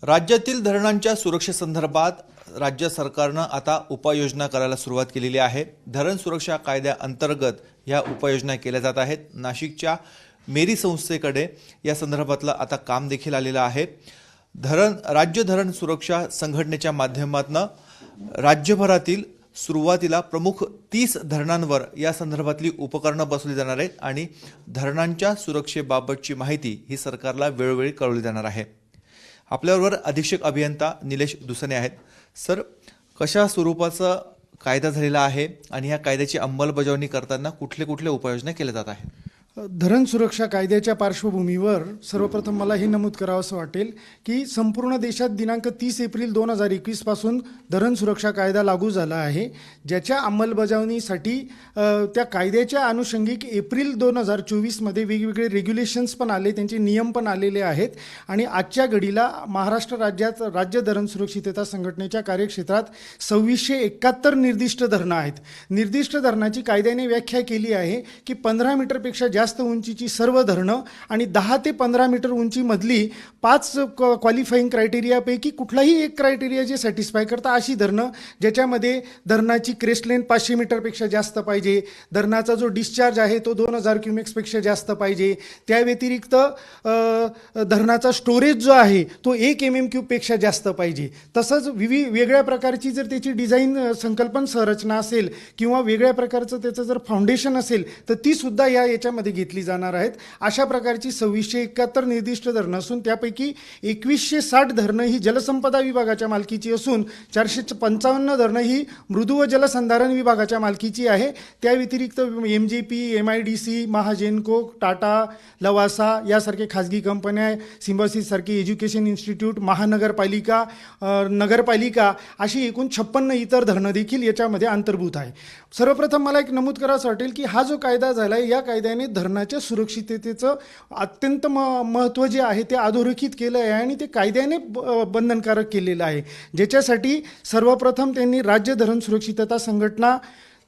राज्यातील धरणांच्या सुरक्षेसंदर्भात राज्य सरकारनं आता उपाययोजना करायला सुरुवात केलेली आहे। धरण सुरक्षा कायद्याअंतर्गत ह्या उपाययोजना केल्या जात आहेत। नाशिकच्या मेरी संस्थेकडे या संदर्भातलं आता काम देखील आलेलं आहे। राज्य धरण सुरक्षा संघटनेच्या माध्यमातून राज्यभरातील सुरुवातीला प्रमुख 30 धरणांवर या संदर्भातली उपकरणं बसवली जाणार आहेत आणि धरणांच्या सुरक्षेबाबतची माहिती ही सरकारला वेळोवेळी कळवली जाणार आहे। आपल्याबरोबर अधीक्षक अभियंता निलेश दुसने आहेत। सर, कशा स्वरूपाचा कायदा झालेला आहे आणि या कायद्याची अंमलबजावणी करताना कुठले कुठले उपाययोजना केल्या जात आहेत? धरण सुरक्षा कायद्याच्या पार्श्वभूमीवर सर्वप्रथम मला हे नमूद करावंसं वाटेल की संपूर्ण देशात दिनांक 30 एप्रिल 2021 पासून धरण सुरक्षा कायदा लागू झाला आहे, ज्याच्या अंमलबजावणीसाठी त्या कायद्याच्या अनुषंगिक एप्रिल 2024 मध्ये वेगवेगळे रेग्युलेशन्स पण आले, त्यांचे नियम पण आलेले आहेत आणि आजच्या घडीला महाराष्ट्र राज्यात राज्य धरण सुरक्षितता संघटनेच्या कार्यक्षेत्रात 2671 निर्दिष्ट धरणं आहेत। निर्दिष्ट धरणाची कायद्याने व्याख्या केली आहे की 15 मीटरपेक्षा जास्त उंचीची सर्व धरणं आणि 10 ते 15 मीटर उंचीमधली 5 क्वालिफाईंग क्रायटेरियापैकी कुठलाही एक क्रायटेरिया जे सॅटिस्फाय करता अशी धरणं, ज्याच्यामध्ये धरणाची क्रेस्ट लेंथ 500 मीटरपेक्षा जास्त पाहिजे, धरणाचा जो डिस्चार्ज आहे तो 2000 क्युमेक्सपेक्षा जास्त पाहिजे, त्या व्यतिरिक्त धरणाचा स्टोरेज जो आहे तो 1 MM³ जास्त पाहिजे। तसंच वेगळ्या प्रकारची जर त्याची डिझाईन संकल्पन संरचना असेल किंवा वेगळ्या प्रकारचं त्याचं जर फाउंडेशन असेल तर ती सुद्धा याच्यामध्ये घेतली जाणार आहेत। अशा प्रकारची 2671 निर्दिष्ट धरणं असून त्यापैकी 2160 धरणं ही जलसंपदा विभागाच्या मालकीची असून 455 धरणं ही मृदू व जलसंधारण विभागाच्या मालकीची आहे। त्या व्यतिरिक्त MJP, MIDC, महाजेनको, टाटा, लवासा यासारखे खाजगी कंपन्या, सिम्बॉसिस सारखी एज्युकेशन इन्स्टिट्यूट, महानगरपालिका, नगरपालिका अशी एकूण 56 इतर धरणं देखील याच्यामध्ये अंतर्भूत आहे। सर्वप्रथम मला एक नमूद करावंसं वाटेल की हा जो कायदा झाला आहे या कायद्याने धरणाच्या सुरक्षिततेचं अत्यंत महत्त्व जे आहे ते अधोरेखित केलं आहे आणि ते कायद्याने बंधनकारक केलेलं आहे, ज्याच्यासाठी सर्वप्रथम त्यांनी राज्य धरण सुरक्षितता संघटना,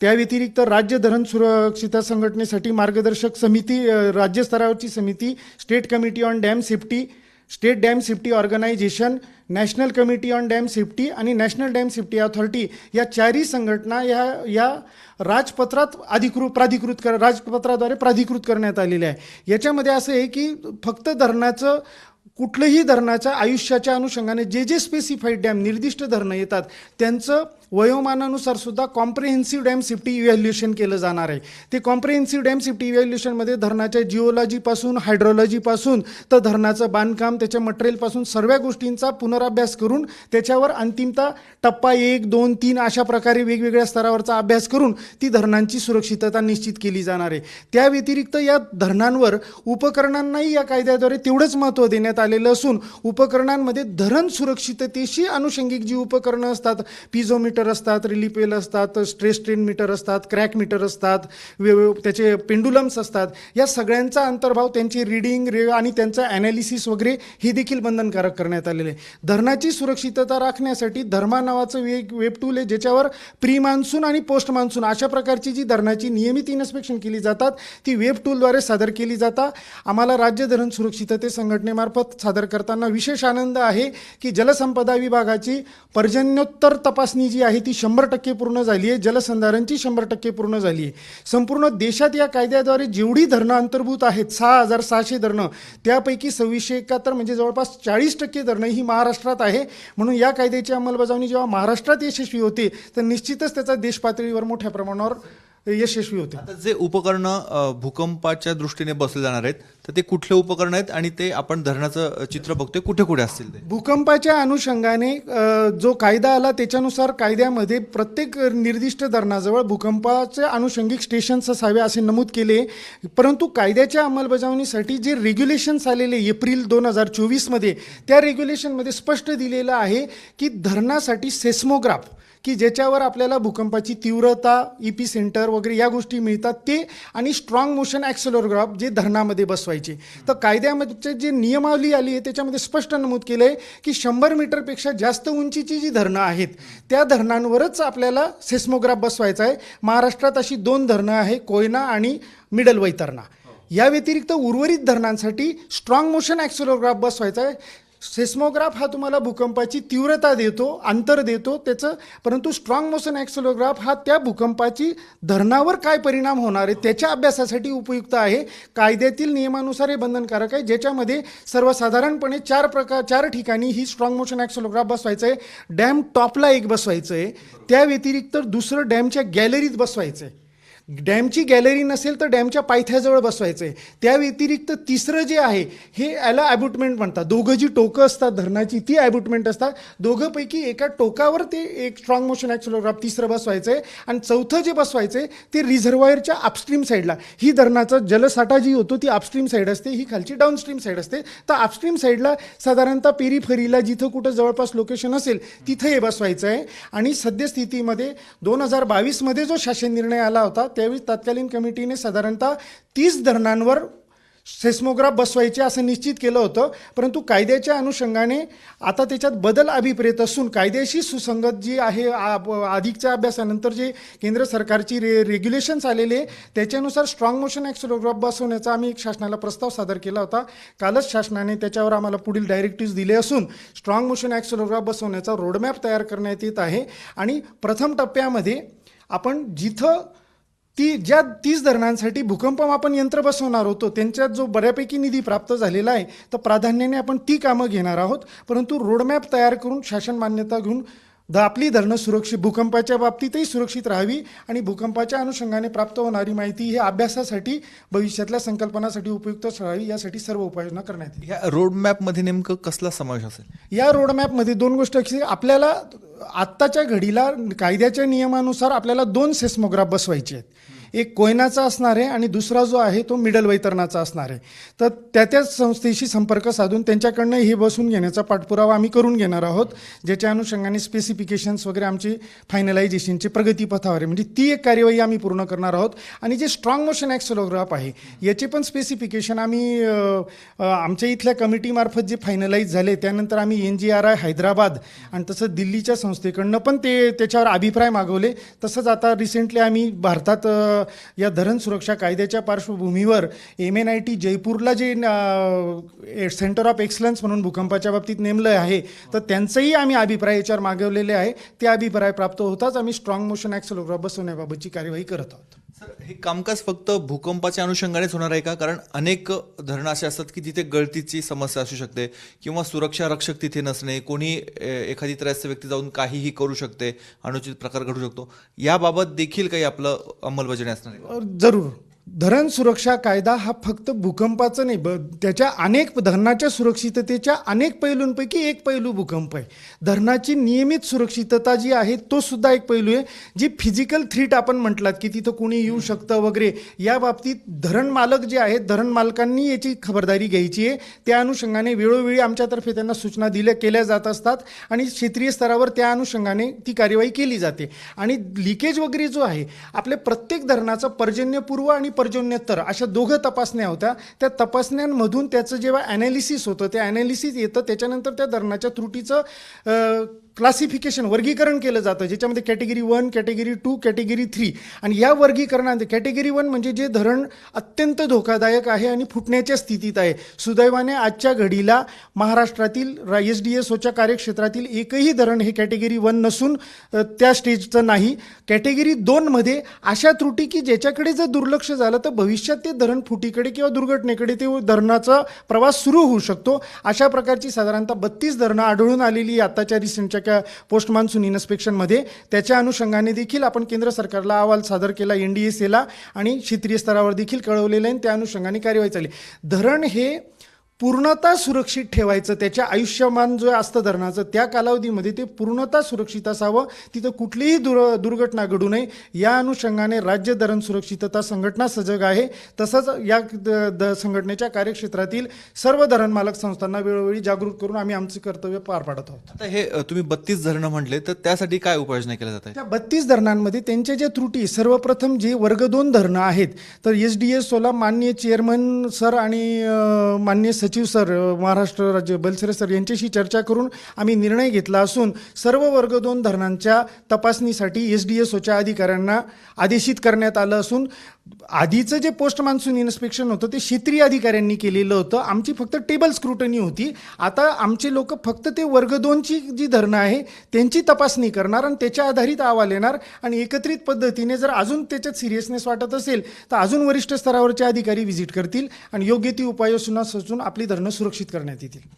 त्या व्यतिरिक्त राज्य धरण सुरक्षितता संघटनेसाठी मार्गदर्शक समिती, राज्यस्तरावरची समिती, state committee on dam safety, state dam safety organisation, national committee on dam safety आणि नॅशनल डॅम सेफ्टी अथॉरिटी या चारही संघटना या राजपत्रात राजपत्राद्वारे प्राधिकृत करण्यात आलेल्या आहे। याच्यामध्ये असं आहे की फक्त कुठलंही धरणाच्या आयुष्याच्या अनुषंगाने जे स्पेसिफाईड डॅम निर्दिष्ट धरणं येतात त्यांचं वयोमानानुसार सुद्धा कॉम्प्रिहेन्सिव्ह डॅम सेफ्टी इव्हॅल्युएशन केलं जाणार आहे। ते कॉम्प्रिहेन्सिव्ह डॅम सेफ्टी इव्हॅल्युएशनमध्ये धरणाच्या जिओलॉजीपासून हायड्रोलॉजीपासून तर धरणाचं बांधकाम, त्याच्या मटेरियलपासून सर्व गोष्टींचा पुनराभ्यास करून त्याच्यावर अंतिमतः टप्पा 1, 2, 3 अशा प्रकारे वेगवेगळ्या स्तरावरचा अभ्यास करून ती धरणांची सुरक्षितता निश्चित केली जाणार आहे। त्या व्यतिरिक्त या धरणांवर उपकरणांनाही या कायद्याद्वारे तेवढंच महत्त्व देण्यात आलेलं असून उपकरणांमध्ये धरण सुरक्षिततेशी अनुषंगिक जी उपकरणं असतात, पिझोमीटर असतात, रिलीपेल असतात, स्ट्रेस स्ट्रेन मीटर असतात, क्रॅक मीटर असतात, त्याचे पेंडुलम्स असतात, या सगळ्यांचा अंतर्भाव, त्यांची रीडिंग आणि त्यांचं ॲनालिसिस वगैरे हे देखील बंधनकारक करण्यात आलेले आहे। धरणाची सुरक्षितता राखण्यासाठी धर्मा नावाचं वेब टूल आहे, ज्याच्यावर प्री मान्सून आणि पोस्ट मान्सून अशा प्रकारची जी धरणाची नियमित इन्स्पेक्शन केली जातात ती वेब टूलद्वारे सादर केली जातात। आम्हाला राज्य धरण सुरक्षितते संघटनेमार्फत सादर करताना विशेष आनंद आहे की जलसंपदा विभागाची पर्जन्योत्तर तपासणी जी आहे ती 100% पूर्ण झाली आहे, जलसंधारणची 100% पूर्ण झाली आहे। संपूर्ण देशात या कायद्याद्वारे जेवढी धरणं अंतर्भूत आहेत 6600 धरणं, त्यापैकी 2671 म्हणजे जवळपास 40% धरणं ही महाराष्ट्रात आहे। म्हणून या कायद्याची अंमलबजावणी जेव्हा महाराष्ट्रात यशस्वी होते तर निश्चितच त्याचा देश पातळीवर मोठ्या प्रमाणावर यशस्वी होते। आता जे उपकरणं भूकंपाच्या दृष्टीने बसले जाणार आहेत तर ते कुठले उपकरण आहेत आणि ते आपण धरणाचं चित्र बघतोय कुठे कुठे असतील? ते भूकंपाच्या अनुषंगाने जो कायदा आला त्याच्यानुसार कायद्यामध्ये प्रत्येक निर्दिष्ट धरणाजवळ भूकंपाचे अनुषंगिक स्टेशन्स असावे असे नमूद केले, परंतु कायद्याच्या अंमलबजावणीसाठी जे रेग्युलेशन्स आलेले एप्रिल 2024 मध्ये त्या रेग्युलेशनमध्ये स्पष्ट दिलेलं आहे की धरणासाठी सेस्मोग्राफ की ज्याच्यावर आपल्याला भूकंपाची तीव्रता, EP सेंटर वगैरे या गोष्टी मिळतात ते आणि स्ट्रॉंग मोशन ॲक्सेलरोग्राफ जे धरणामध्ये बसवायचे। तर कायद्यामध्ये जे नियमावली आली आहे त्याच्यामध्ये स्पष्ट नमूद केलं आहे की 100 मीटरपेक्षा जास्त उंचीची जी धरणं आहेत त्या धरणांवरच आपल्याला सेस्मोग्राफ बसवायचा आहे। महाराष्ट्रात अशी 2 धरणं आहे, कोयना आणि मिडल वैतरणा। या व्यतिरिक्त उर्वरित धरणांसाठी स्ट्रॉंग मोशन ॲक्सेलरोग्राफ बसवायचा आहे। सेस्मोग्राफ हा तुम्हाला भूकंपाची तीव्रता देतो, अंतर देतो त्याचं, परंतु स्ट्रॉंग मोशन ॲक्सेलोग्राफ हा त्या भूकंपाची धरणावर काय परिणाम होणार आहे त्याच्या अभ्यासासाठी उपयुक्त आहे. कायद्यातील नियमानुसार हे बंधनकारक आहे, ज्याच्यामध्ये सर्वसाधारणपणे चार ठिकाणी ही स्ट्रॉंग मोशन ॲक्सेलोग्राफ बसवायचं आहे. डॅम टॉपला एक बसवायचं आहे, त्या व्यतिरिक्त दुसरं डॅमच्या गॅलरीत बसवायचं आहे. डॅमची गॅलरी नसेल तर डॅमच्या पायथ्याजवळ बसवायचं आहे. त्या व्यतिरिक्त तिसरं जे आहे हे याला ॲबुटमेंट म्हणतात. दोघं जी टोकं असतात धरणाची ती ॲबुटमेंट असतात. दोघंपैकी एका टोकावर ते एक स्ट्रॉंग मोशन ॲक्सेलोग्राफ तिसरं बसवायचं आहे. आणि चौथं जे बसवायचं आहे ते रिझर्वायरच्या अपस्ट्रीम साईडला, ही धरणाचा जलसाठा जी होतो ती अपस्ट्रीम साईड असते, ही खालची डाऊनस्ट्रीम साईड असते. तर अपस्ट्रीम साईडला साधारणतः पेरीफरीला जिथं कुठं जवळपास लोकेशन असेल तिथं हे बसवायचं आहे. आणि सद्यस्थितीमध्ये 2022मध्ये जो शासन निर्णय आला होता त्यावेळी तत्कालीन कमिटीने साधारणतः 30 धरणांवर सेस्मोग्राफ बसवायचे असं निश्चित केलं होतं. परंतु कायद्याच्या अनुषंगाने आता त्याच्यात बदल अभिप्रेत असून कायद्याशी सुसंगत जी आहे अधिकच्या अभ्यासानंतर जे केंद्र सरकारची रेग्युलेशन्स आलेले त्याच्यानुसार स्ट्रॉंग मोशन ॲक्सेलोग्राफ बसवण्याचा आम्ही एक शासनाला प्रस्ताव सादर केला होता. कालच शासनाने त्याच्यावर आम्हाला पुढील डायरेक्टिव्ह दिले असून स्ट्रॉंग मोशन ॲक्सेलोग्राफ बसवण्याचा रोडमॅप तयार करण्यात येत आहे. आणि प्रथम टप्प्यामध्ये आपण जिथं ज्या 30 धरणांसाठी भूकंपमापन यंत्र बसवणार होतो त्यांच्यात जो बऱ्यापैकी निधी प्राप्त झालेला आहे तर प्राधान्याने आपण ती कामं घेणार आहोत. परंतु रोडमॅप तयार करून शासन मान्यता घेऊन आपली धरणं सुरक्षित भूकंपाच्या बाबतीतही सुरक्षित राहावी आणि भूकंपाच्या अनुषंगाने प्राप्त होणारी माहिती ही अभ्यासासाठी भविष्यातल्या संकल्पनासाठी उपयुक्त राहावी यासाठी सर्व उपाययोजना करण्यात येईल. या रोडमॅपमध्ये नेमकं कसला समावेश असेल? या रोडमॅपमध्ये 2 गोष्टी आपल्याला आत्ताच्या घडीला कायद्याच्या नियमानुसार आपल्याला 2 सेस्मोग्राफ बसवायचे आहेत. एक कोयनाचा असणार आहे आणि दुसरा जो आहे तो मिडल वैतरणाचा असणार आहे. तर त्याच संस्थेशी संपर्क साधून त्यांच्याकडनं हे बसून घेण्याचा पाठपुरावा आम्ही करून घेणार आहोत, ज्याच्या अनुषंगाने स्पेसिफिकेशन्स वगैरे आमची फायनलायझेशनची प्रगतीपथावर आहे. म्हणजे ती एक कार्यवाही आम्ही पूर्ण करणार आहोत. आणि जे स्ट्रॉंग मोशन ॲक्सेलोग्राफ आहे याचे पण स्पेसिफिकेशन आम्ही आमच्या इथल्या कमिटीमार्फत जे फायनलाईज झाले त्यानंतर आम्ही NGRI हैदराबाद आणि तसंच दिल्लीच्या संस्थेकडनं पण त्याच्यावर अभिप्राय मागवले. तसंच आता रिसेंटली आम्ही भारतात या धरण सुरक्षा कायद्याच्या पार्श्वभूमीवर MNIT जयपूरला जे सेंटर ऑफ एक्सलन्स म्हणून भूकंपाच्या बाबतीत नेमलं आहे तर त्यांचंही आम्ही अभिप्राय याच्यावर मागवलेले आहे. ते अभिप्राय प्राप्त होताच आम्ही स्ट्रॉंग मोशन ॲक्सेलोग्राफ बसवण्याबाबतची कार्यवाही करत आहोत. सर, हे कामकाज फक्त भूकंपाच्या अनुषंगानेच होणार आहे का? कारण अनेक धरणं असे असतात की तिथे गळतीची समस्या असू शकते किंवा सुरक्षा रक्षक तिथे नसणे, कोणी एखादी त्रयस्थ व्यक्ती जाऊन काहीही करू शकते, अनुचित प्रकार घडू शकतो, याबाबत देखील काही आपलं अंमलबजावणी असणार आहे? जरूर. धरण सुरक्षा कायदा हा फक्त भूकंपाचं नाही, त्याच्या अनेक धरणाच्या सुरक्षिततेच्या अनेक पैलूंपैकी एक पैलू भूकंप आहे. धरणाची नियमित सुरक्षितता जी आहे तो सुद्धा एक पैलू आहे. जी फिजिकल थ्रीट आपण म्हटलात की तिथं कोणी येऊ शकतं वगैरे, या बाबतीत धरण मालक जे आहेत धरण मालकांनी याची खबरदारी घ्यायची आहे. त्या अनुषंगाने वेळोवेळी आमच्यातर्फे त्यांना सूचना केल्या जात असतात आणि क्षेत्रीय स्तरावर त्या अनुषंगाने ती कार्यवाही केली जाते. आणि लिकेज वगैरे जो आहे आपल्या प्रत्येक धरणाचा पर्जन्यपूर्व आणि पर्जन्योत्तर अशा 2 तपासण्या होत्या. त्या तपासण्यांमधून त्याचं जेव्हा ॲनालिसिस होतं ते ॲनालिसिस येतं, त्याच्यानंतर त्या धरणाच्या त्रुटीचं क्लासिफिकेशन वर्गीकरण केलं जातं, ज्याच्यामध्ये कॅटेगरी 1, कॅटेगरी 2, कॅटेगरी 3. आणि या वर्गीकरणात कॅटेगरी 1 म्हणजे जे धरण अत्यंत धोकादायक आहे आणि फुटण्याच्या स्थितीत आहे. सुदैवाने आजच्या घडीला महाराष्ट्रातील SDSOच्या कार्यक्षेत्रातील एकही धरण हे कॅटेगरी 1 नसून त्या स्टेजचं नाही. कॅटेगरी 2मध्ये अशा त्रुटी की ज्याच्याकडे जर दुर्लक्ष झालं तर भविष्यात ते धरण फुटीकडे किंवा दुर्घटनेकडे ते धरणाचा प्रवास सुरू होऊ शकतो. अशा प्रकारची साधारणतः 32 धरणं आढळून आलेली आताच्या रिसेंटच्या पोस्ट मान्सून इन्स्पेक्शनमध्ये. त्याच्या अनुषंगाने देखील आपण केंद्र सरकारला अहवाल सादर केला, NDSAला, आणि क्षेत्रीय स्तरावर देखील कळवलेलं आहे. त्या अनुषंगाने कार्यवाही चालली. धरण हे पूर्णतः सुरक्षित ठेवायचं, त्याच्या आयुष्यमान जो असतं धरणाचं त्या कालावधीमध्ये ते पूर्णतः सुरक्षित असावं, तिथं कुठलीही दुर्घटना घडू नये या अनुषंगाने राज्य धरण सुरक्षितता संघटना सजग आहे. तसंच या संघटनेच्या कार्यक्षेत्रातील सर्व धरण मालक संस्थांना वेळोवेळी जागृत करून आम्ही आमचे कर्तव्य पार पाडत आहोत. आता हे तुम्ही 32 धरणं म्हटले तर त्यासाठी काय उपाययोजना केल्या जात आहे? त्या 32 धरणांमध्ये त्यांच्या ज्या त्रुटी, सर्वप्रथम जे वर्ग 2 धरणं आहेत तर SDSOला माननीय चेअरमन सर आणि माननीय सचिव सर महाराष्ट्र राज्य बलसरे सर यांच्याशी चर्चा करून आम्ही निर्णय घेतला असून सर्व वर्ग 2 धरणांच्या तपासणीसाठी SDSOच्या अधिकाऱ्यांना आदेशित करण्यात आलं असून आधीचं जे पोस्ट मान्सून इन्स्पेक्शन होतं ते क्षेत्रीय अधिकाऱ्यांनी केलेलं होतं. आमची फक्त टेबल स्क्रुटनी होती. आता आमचे लोक फक्त ते वर्ग 2ची जी धरणं आहे त्यांची तपासणी करणार आणि त्याच्या आधारित अहवाल येणार आणि एकत्रित पद्धतीने जर अजून त्याच्यात सिरियसनेस वाटत असेल तर अजून वरिष्ठ स्तरावरचे अधिकारी व्हिजिट करतील आणि योग्य ती उपाययोजना सुचवून आपली धरणं सुरक्षित करण्यात येतील.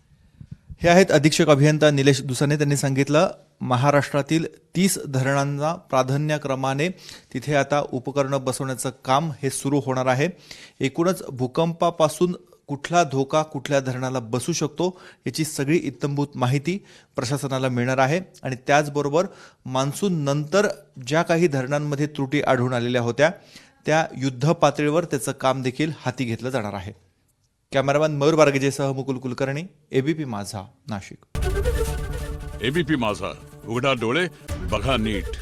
हे आहेत अधीक्षक अभियंता निलेश दुसाने. त्यांनी सांगितलं महाराष्ट्रातील 30 धरणांना प्राधान्यक्रमाने तिथे आता उपकरणं बसवण्याचं काम हे सुरू होणार आहे. एकूणच भूकंपापासून कुठला धोका कुठल्या धरणाला बसू शकतो याची सगळी इत्थंभूत माहिती प्रशासनाला मिळणार आहे आणि त्याचबरोबर मान्सून नंतर ज्या काही धरणांमध्ये त्रुटी आढळून आलेल्या होत्या त्या युद्ध पातळीवर त्याचं काम देखील हाती घेतलं जाणार आहे. कॅमेरामॅन मयूर बारगेजेसह मुकुल कुलकर्णी, ABP माझा, नाशिक. ABP माझा, उघडा डोळे बघा नीट.